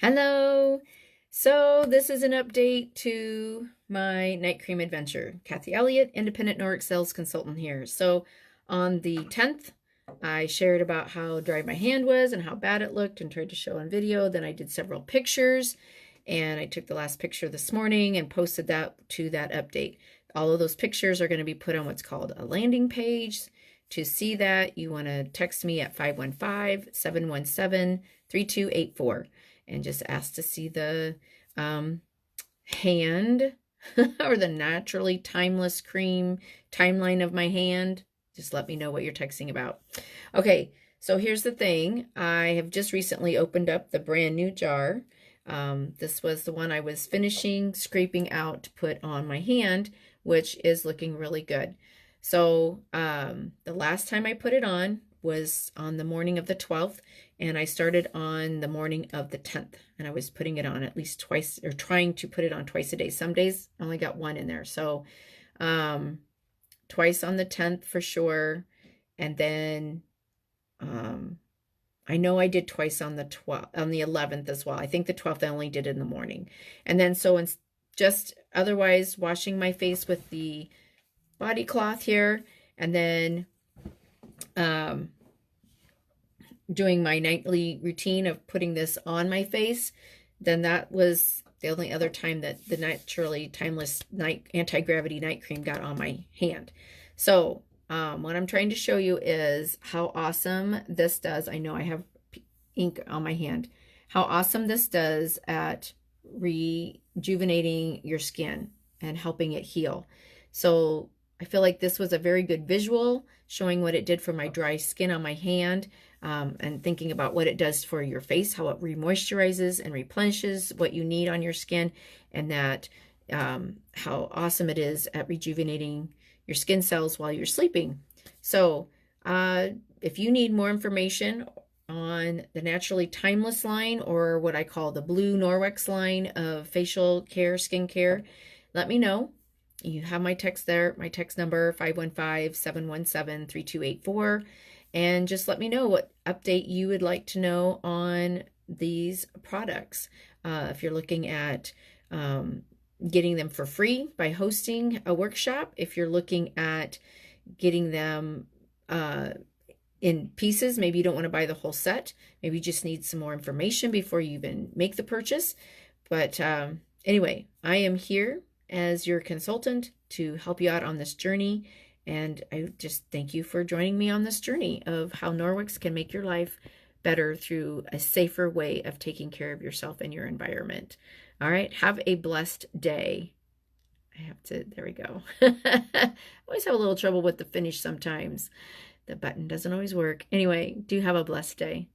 Hello. So this is an update to my night cream adventure. Kathy Elliott, independent Norwex sales consultant here. So on the 10th, I shared about how dry my hand was and how bad it looked and tried to show on video. Then I did several pictures and I took the last picture this morning and posted that to that update. All of those pictures are going to be put on what's called a landing page. To see that, you want to text me at 515-717-3284 and just ask to see the hand or the naturally timeless cream timeline of my hand. Just let me know what you're texting about. Okay, so here's the thing. I have just recently opened up the brand new jar. This was the one I was finishing scraping out to put on my hand, which is looking really good. So the last time I put it on was on the morning of the 12th, and I started on the morning of the 10th, and I was putting it on at least twice, or trying to put it on twice a day. Some days I only got one in there. So twice on the 10th for sure. And then I know I did twice on the 12th, on the 11th as well. I think the 12th I only did in the morning. And then so in just otherwise washing my face with the body cloth here, and then doing my nightly routine of putting this on my face. Then that was the only other time that the naturally timeless night anti-gravity night cream got on my hand. So what I'm trying to show you is how awesome this does. I know I have ink on my hand. How awesome this does at rejuvenating your skin and helping it heal. So I feel like this was a very good visual showing what it did for my dry skin on my hand, and thinking about what it does for your face, how it remoisturizes and replenishes what you need on your skin, and that how awesome it is at rejuvenating your skin cells while you're sleeping. So if you need more information on the Naturally Timeless line, or what I call the blue Norwex line of facial care, skincare, let me know. You have my text there, my text number 515-717-3284, and just let me know what update you would like to know on these products. If you're looking at getting them for free by hosting a workshop, if you're looking at getting them in pieces, maybe you don't want to buy the whole set, maybe you just need some more information before you even make the purchase. But anyway, I am here as your consultant to help you out on this journey. And I just thank you for joining me on this journey of how Norwex can make your life better through a safer way of taking care of yourself and your environment. All right, have a blessed day. There we go. I always have a little trouble with the finish sometimes. The button doesn't always work. Anyway, do have a blessed day.